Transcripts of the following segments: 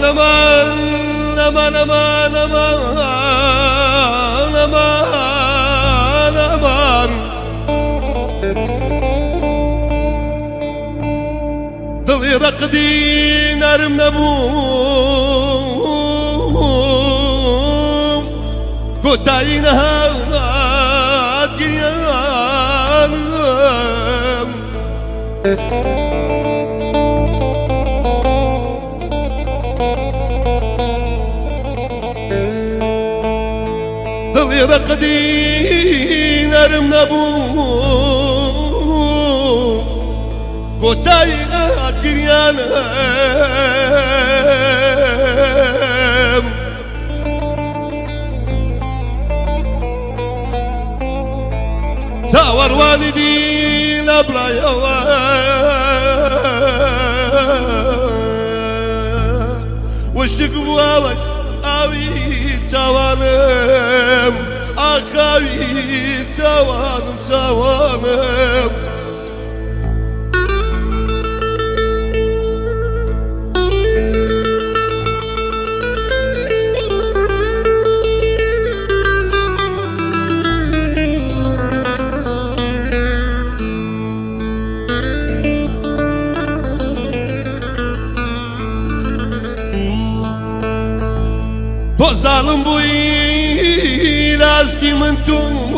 aman aman aman aman aman aman aman ضلي رقدي نرم نبوم كوتاينها قيام ضلي رقدي نرم نبوم كوتاينها قيام شاور والدي لبلا يوا والشقوة وش أوي سوانم أخاوي سوانم سوانم ظالم بوي لاستي من توم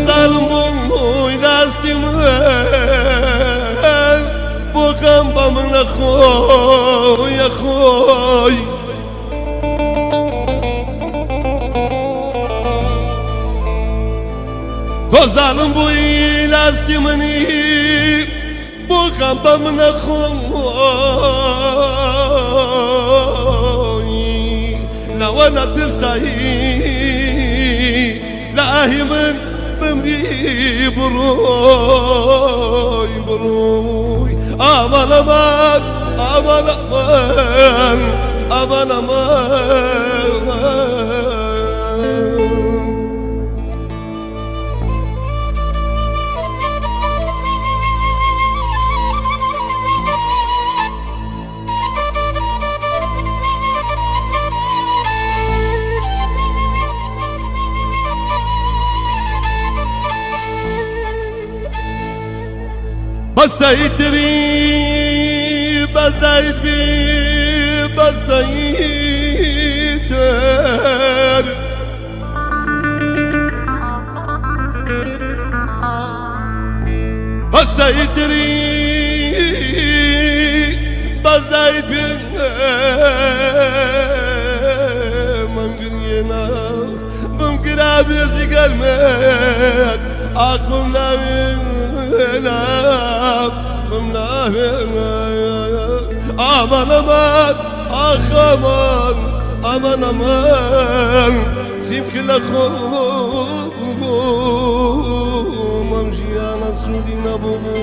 ظالم بوي لاستي من بوخم بمن اخوي اخوي ظالم بوي لاستي مني بوخم بمن اخوي لو انا تستحي لاهي من بمري بروي بروي امان امان امان امان امان امان بسيتري بسيت بي بسيتر بسيتري بسيت بي ممكن ينا ممكن أبيزي قلبك أقوم نامينا aman aman ah aman aman aman simkila khum amshi ana sudina bubu